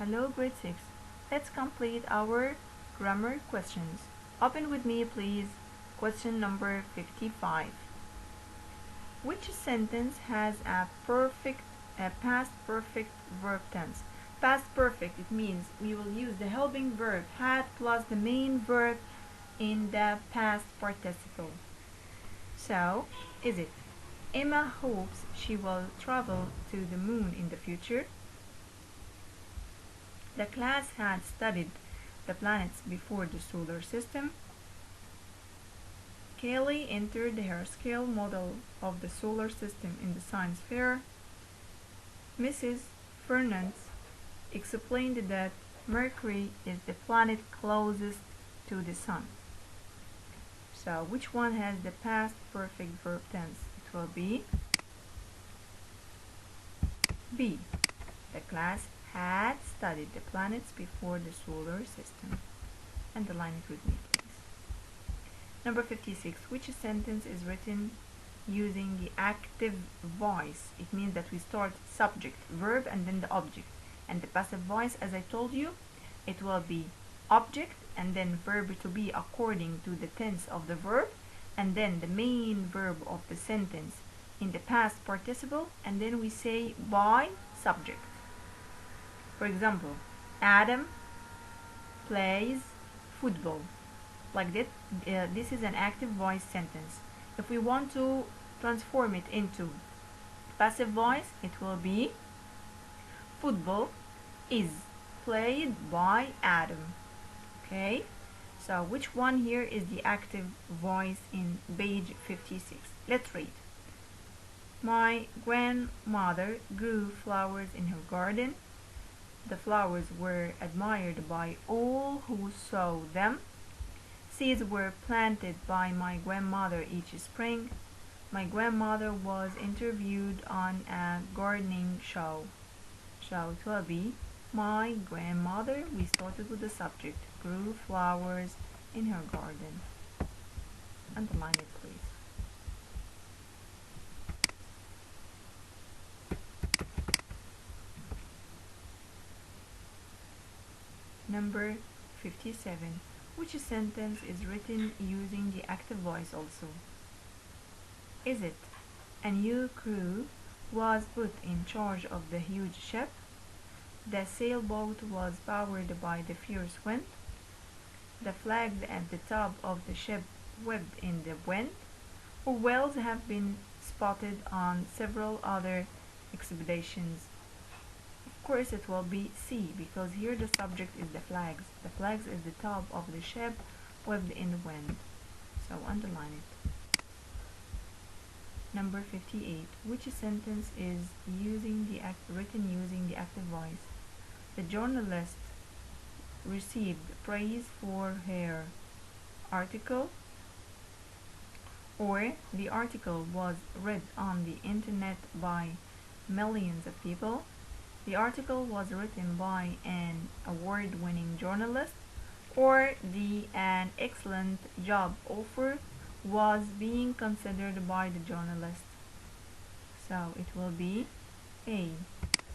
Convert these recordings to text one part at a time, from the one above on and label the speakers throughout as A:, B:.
A: Hello grade 6. Let's complete our grammar questions. Open with me please. Question number 55. Which sentence has a past perfect verb tense? Past perfect, it means we will use the helping verb had plus the main verb in the past participle. So, is it Emma hopes she will travel to the moon in the future? The class had studied the planets before the solar system. Kaylee entered her scale model of the solar system in the science fair. Mrs. Fernandez explained that Mercury is the planet closest to the sun. So, which one has the past perfect verb tense? It will be B. The class had studied the planets before the solar system. Underline it with me, please. Number 56. Which sentence is written using the active voice? It means that we start subject, verb, and then the object. And the passive voice, as I told you, it will be object and then verb to be according to the tense of the verb, and then the main verb of the sentence in the past participle, and then we say by subject. For example, Adam plays football. Like that, this is an active voice sentence. If we want to transform it into passive voice, it will be football is played by Adam. Okay, so which one here is the active voice in page 56? Let's read. My grandmother grew flowers in her garden. The flowers were admired by all who saw them. Seeds were planted by my grandmother each spring. My grandmother was interviewed on a gardening show. So it will be my grandmother, we started with the subject, grew flowers in her garden. Underline it please. Number 57. Which sentence is written using the active voice also? Is it a new crew was put in charge of the huge ship? The sailboat was powered by the fierce wind. The flags at the top of the ship waved in the wind. Or whales have been spotted on several other expeditions. Of course it will be C, because here the subject is the flags. The flags is the top of the ship waved in the wind. So underline it. Number 58. Which sentence is written using the active voice? The journalist received praise for her article, or the article was read on the internet by millions of people. The article was written by an award-winning journalist, or an excellent job offer was being considered by the journalist. So it will be A.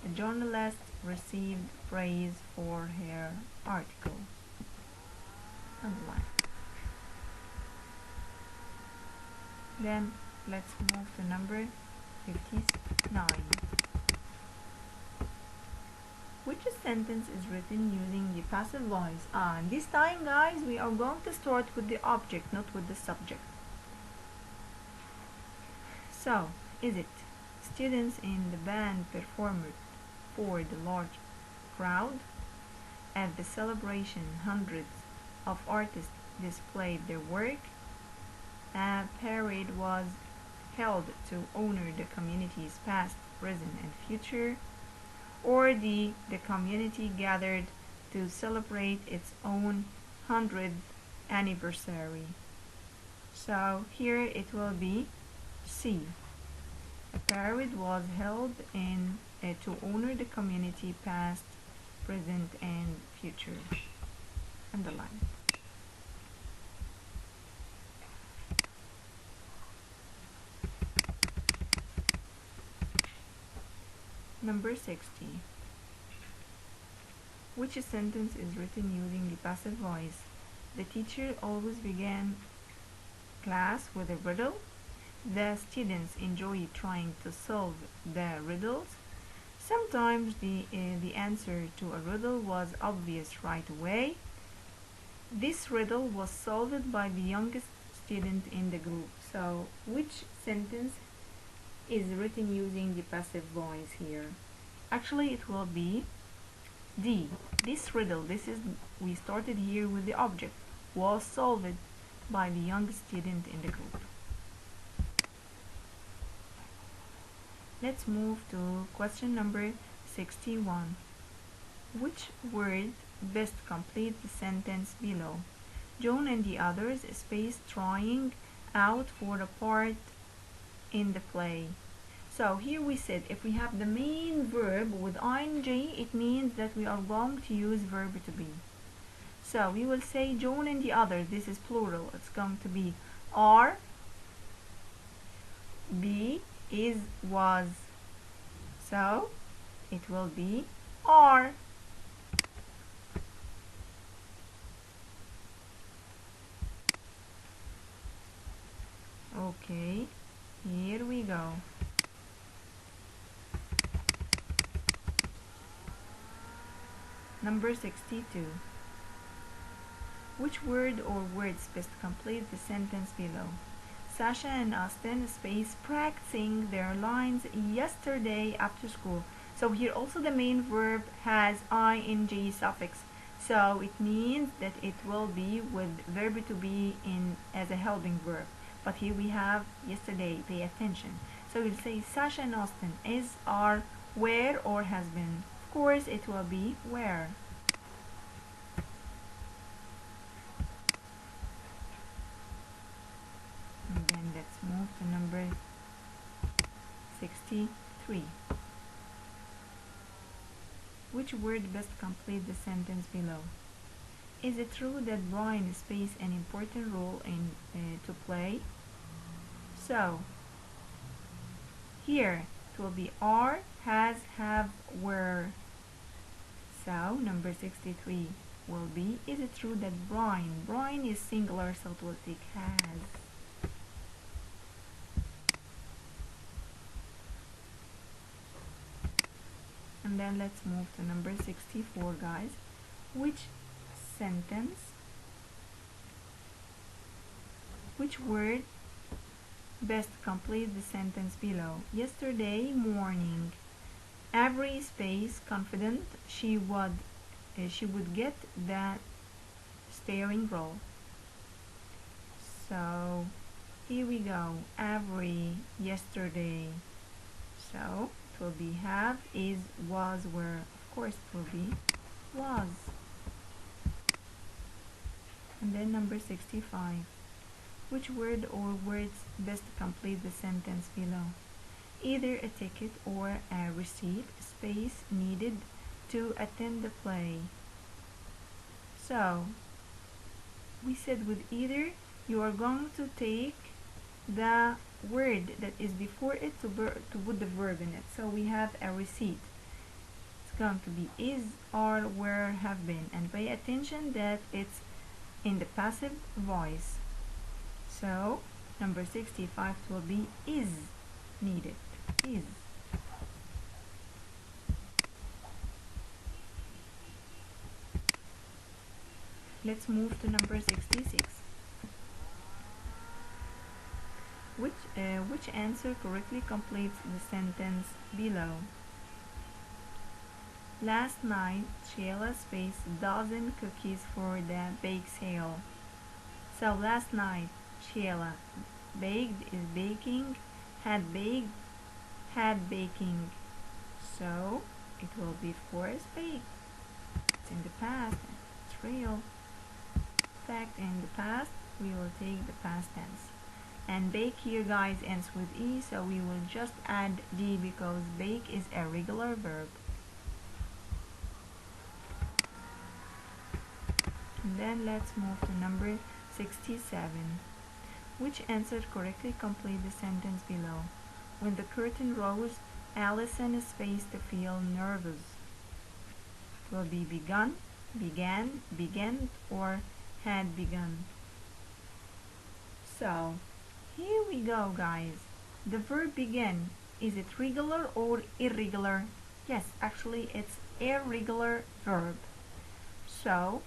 A: The journalist received praise for her article. Underline. Then let's move to number 59. Which sentence is written using the passive voice? And this time, guys, we are going to start with the object, not with the subject. So, is it students in the band performed for the large crowd? At the celebration, hundreds of artists displayed their work. A parade was held to honor the community's past, present, and future. Or the community gathered to celebrate its own 100th anniversary. So here it will be C. A parade was held to honor the community past, present, and future. Underline. Number 60. Which sentence is written using the passive voice? The teacher always began class with a riddle. The students enjoy trying to solve the riddles. Sometimes the answer to a riddle was obvious right away. This riddle was solved by the youngest student in the group. So, which sentence is written using the passive voice here? Actually, it will be D. This riddle, we started here with the object, was solved by the youngest student in the group. Let's move to question number 61. Which word best complete the sentence below? John and the others space trying out for a part in the play. So here we said if we have the main verb with ing, it means that we are going to use verb to be. So we will say John and the others. This is plural. It's going to be are, be, is, was. So it will be are. Okay, here we go. Number 62. Which word or words best complete the sentence below? Sasha and Austin space practicing their lines yesterday after school. So here also the main verb has ing suffix. So it means that it will be with verb to be in as a helping verb. But here we have yesterday. Pay attention. So we'll say Sasha and Austin is, are, were, or has been. Of course it will be where. And then let's move to number 63. Which word best complete the sentence below? Is it true that Brian plays an important role in to play? So here it will be are, has, have, were. So number 63 will be, is it true that Brian is singular, so it will take has. And then let's move to number 64, guys. Which word best complete the sentence below? Yesterday morning, Avery space confident she would get that starring role. So here we go. Avery yesterday. So it will be have, is, was, were. Of course it will be was. And then number 65. Which word or words best complete the sentence below? Either a ticket or a receipt, space needed to attend the play. So we said with either you are going to take the word that is before it to put the verb in it. So we have a receipt. It's going to be is, are, were, have been, and pay attention that it's in the passive voice. So number 65 will be is needed. Is. Let's move to number 66. Which answer correctly completes the sentence below? Last night, Sheila spaced a dozen cookies for the bake sale. So last night, Sheila baked is baking, had baked, had baking. So it will be of course baked. It's in the past, it's real. In fact, in the past, we will take the past tense. And bake here, guys, ends with E, so we will just add D because bake is a regular verb. And then let's move to number 67. Which answer correctly complete the sentence below? When the curtain rose, Allison spaced to feel nervous. It will be begun, began, began, or had begun. So here we go, guys. The verb begin, is it regular or irregular? Yes, actually it's irregular verb. So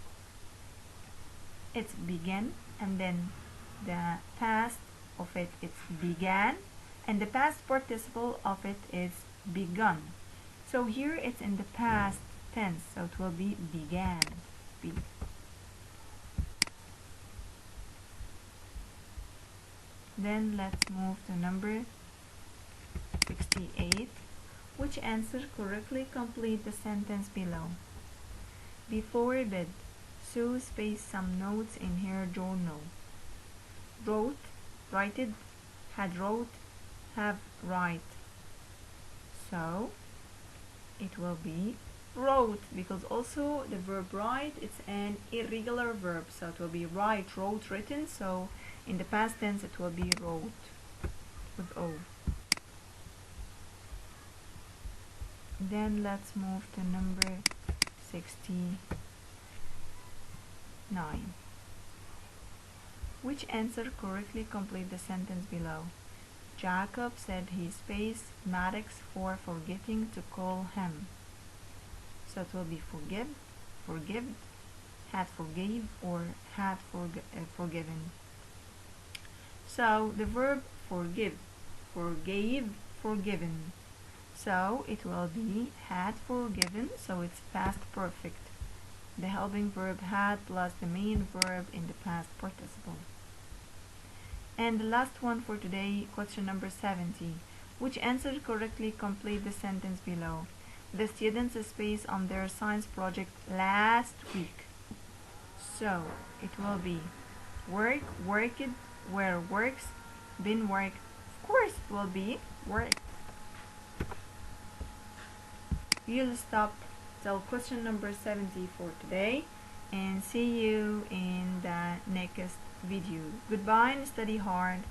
A: it's begin, and then the past of it is began, and the past participle of it is begun. So here it's in the past tense, so it will be began. Then let's move to number 68. Which answer correctly complete the sentence below? Before bed, Sue spaced some notes in her journal. Wrote, writed, had wrote, have write. So it will be wrote, because also the verb write, it's an irregular verb, so it will be write, wrote, written. So in the past tense it will be wrote with O. Then let's move to number 69. Which answer correctly complete the sentence below? Jacob said he spaced Maddox for forgetting to call him. So it will be forgive, forgived, had forgave, or had forgiven. So the verb forgive, forgave, forgiven. So it will be had forgiven, so it's past perfect. The helping verb had plus the main verb in the past participle. And the last one for today, question number 70. Which answer correctly complete the sentence below? The students spaced on their science project last week. So it will be work, worked, were works, been worked. Of course it will be worked. We'll stop till question number 70 for today, and see you in the next video. Goodbye and study hard.